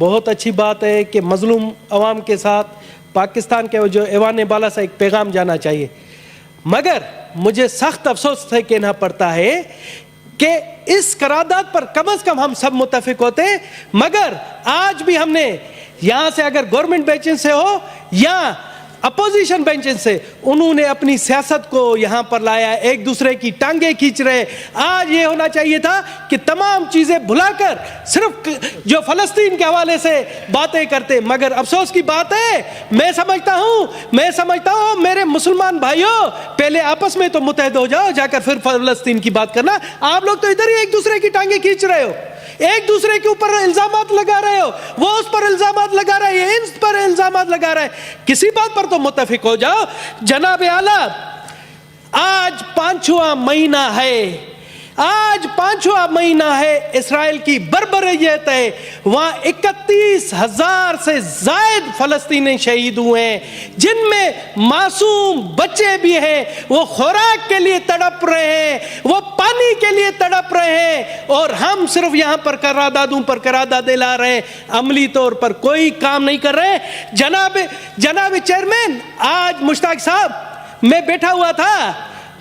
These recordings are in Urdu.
بہت اچھی بات ہے کہ مظلوم عوام کے ساتھ پاکستان کے جو ایوان بالا سے ایک پیغام جانا چاہیے، مگر مجھے سخت افسوس سے کہنا پڑتا ہے کہ اس قرارداد پر کم از کم ہم سب متفق ہوتے ہیں، مگر آج بھی ہم نے یہاں سے اگر گورنمنٹ بینچز سے ہو یا اپوزیشن بینچز سے، انہوں نے اپنی سیاست کو یہاں پر لایا، ایک دوسرے کی ٹانگیں کھینچ رہے۔ آج یہ ہونا چاہیے تھا کہ تمام چیزیں بھلا کر صرف جو فلسطین کے حوالے سے باتیں کرتے، مگر افسوس کی بات ہے، میں سمجھتا ہوں میرے مسلمان بھائیوں، پہلے آپس میں تو متحد ہو جاؤ، جا کر پھر فلسطین کی بات کرنا۔ آپ لوگ تو ادھر ہی ایک دوسرے کی ٹانگیں کھینچ رہے ہو، ایک دوسرے کے اوپر الزامات لگا رہے ہو، وہ اس پر الزامات لگا رہے ہیں، ان پر الزامات لگا رہے ہیں، کسی بات پر تو متفق ہو جاؤ۔ جناب اعلیٰ، آج 5واں مہینہ ہے، اسرائیل کی بربریت ہے، وہاں 31,000 سے زائد فلسطینی شہید ہوئے ہیں، جن میں معصوم بچے بھی ہیں، وہ خوراک کے لیے تڑپ رہے ہیں، وہ پانی کے لیے تڑپ رہے ہیں، اور ہم صرف یہاں پر قراردادوں پر قراردادیں لا رہے ہیں، عملی طور پر کوئی کام نہیں کر رہے۔ جناب چیئرمین، آج مشتاق صاحب، میں بیٹھا ہوا تھا،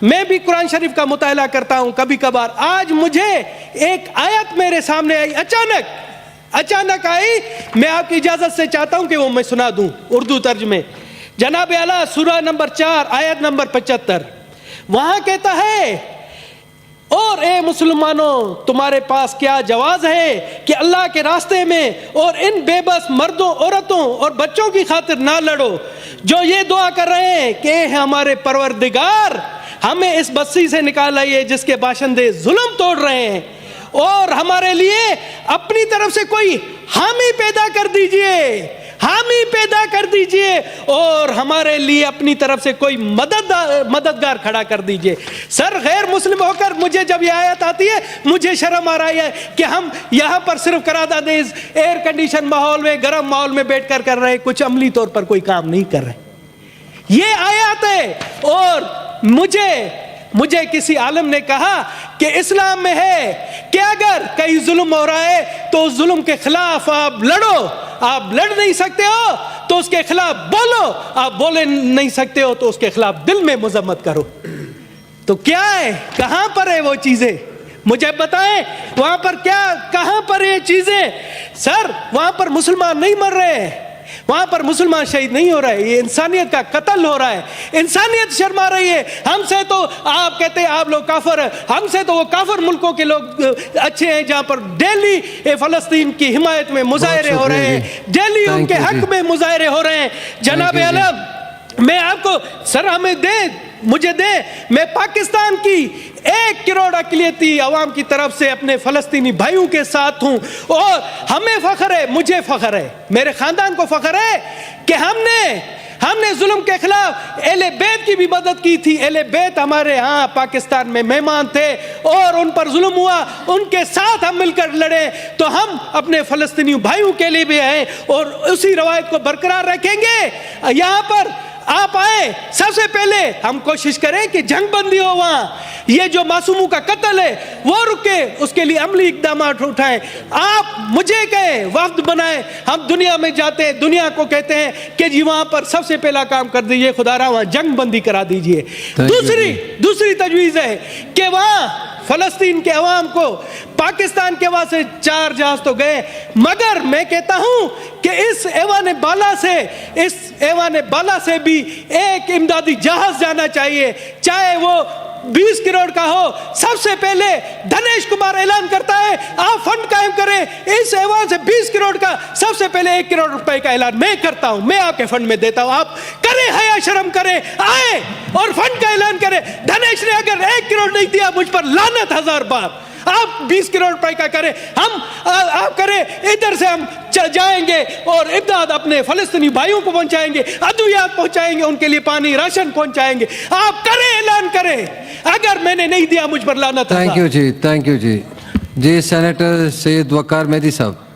میں بھی قرآن شریف کا مطالعہ کرتا ہوں کبھی کبھار، آج مجھے ایک آیت میرے سامنے آئی، اچانک آئی، میں آپ کی اجازت سے چاہتا ہوں کہ وہ میں سنا دوں اردو ترجمے۔ جناب اعلیٰ، سورہ نمبر 4 آیت نمبر 75، وہاں کہتا ہے، اور اے مسلمانوں، تمہارے پاس کیا جواز ہے کہ اللہ کے راستے میں اور ان بے بس مردوں، عورتوں اور بچوں کی خاطر نہ لڑو، جو یہ دعا کر رہے ہیں کہ اے ہمارے پروردگار، ہمیں اس بستی سے نکال لائیے جس کے باشندے ظلم توڑ رہے ہیں، اور ہمارے لیے اپنی طرف سے کوئی حامی پیدا کر دیجئے، اور ہمارے لیے اپنی طرف سے کوئی مددگار کھڑا کر دیجئے۔ سر، غیر مسلم ہو کر مجھے جب یہ آیت آتی ہے، مجھے شرم آ رہی ہے کہ ہم یہاں پر صرف قراردادیں ایئر کنڈیشن ماحول میں، گرم ماحول میں بیٹھ کر رہے ہیں، کچھ عملی طور پر کوئی کام نہیں کر رہے۔ یہ آیات ہے، اور مجھے کسی عالم نے کہا کہ اسلام میں ہے کہ اگر کہیں ظلم ہو رہا ہے تو اس ظلم کے خلاف آپ لڑو، آپ لڑ نہیں سکتے ہو تو اس کے خلاف بولو، آپ بولے نہیں سکتے ہو تو اس کے خلاف دل میں مذمت کرو۔ تو کیا ہے، کہاں پر ہے وہ چیزیں؟ مجھے بتائیں، وہاں پر کہاں پر یہ چیزیں؟ سر، وہاں پر مسلمان نہیں مر رہے ہیں، وہاں پر مسلمان شہید نہیں ہو رہے، یہ انسانیت کا قتل ہو رہا ہے، انسانیت شرما رہی ہے۔ ہم سے تو آپ کہتے ہیں آپ لوگ کافر ہیں، ہم سے تو وہ کافر ملکوں کے لوگ اچھے ہیں جہاں پر ڈیلی فلسطین کی حمایت میں مظاہرے ہو رہے ہیں، ڈیلی ان کے حق میں مظاہرے ہو رہے ہیں۔ جناب اعلیٰ، میں آپ کو، سر ہمیں مجھے دیں، میں پاکستان کی 1 کروڑ اقلیتی عوام کی طرف سے اپنے فلسطینی بھائیوں کے ساتھ ہوں، اور ہمیں فخر ہے، مجھے فخر ہے، میرے خاندان کو فخر ہے کہ ہم نے ظلم کے خلاف اہل بیت کی بھی مدد کی تھی۔ اہل بیت ہمارے ہاں پاکستان میں مہمان تھے اور ان پر ظلم ہوا، ان کے ساتھ ہم مل کر لڑے، تو ہم اپنے فلسطینی بھائیوں کے لیے بھی ہیں اور اسی روایت کو برقرار رکھیں گے۔ یہاں پر آپ آئے، سب سے پہلے ہم کوشش کریں کہ جنگ بندی ہو، وہاں یہ جو معصوموں کا قتل ہے وہ رکے، اس کے لیے عملی اقدامات اٹھائیں۔ آپ مجھے کہیں، وفد بنائیں، ہم دنیا میں جاتے ہیں، دنیا کو کہتے ہیں کہ جی وہاں پر سب سے پہلا کام کر دیجئے، خدا را وہاں جنگ بندی کرا دیجئے۔ دوسری تجویز ہے کہ وہاں فلسطین کے عوام کو، پاکستان کے وہاں سے 4 جہاز تو گئے، مگر میں کہتا ہوں کہ اس ایوان بالا سے بھی ایک امدادی جہاز جانا چاہیے، چاہے وہ 20 کروڑ کا ہو۔ سب سے پہلے دھنیش کمار اعلان کرتا ہے آپ فنڈ قائم کریں، اس ایوان سے 20 کروڑ کا سب سے پہلے 1 کروڑ روپے کا اعلان میں کرتا ہوں، میں آپ کے فنڈ میں دیتا ہوں، آپ کریں، حیا شرم کریں، آئے اور فنڈ کا اعلان کریں۔ دھنیش نے اگر 1 کروڑ نہیں دیا، مجھ پر لعنت 1000 بار۔ آپ 20 کروڑ روپے کا کریں، آپ کریں، ادھر سے ہم جائیں گے اور امداد اپنے فلسطینی بھائیوں کو پہنچائیں گے، ادویات پہنچائیں گے، ان کے لیے پانی راشن پہنچائیں گے۔ آپ کریں، اعلان کریں، اگر میں نے نہیں دیا مجھ پر لعنت۔ تھینک یو جی، تھینک یو جی۔ جی سینیٹر سید وقار مہدی صاحب۔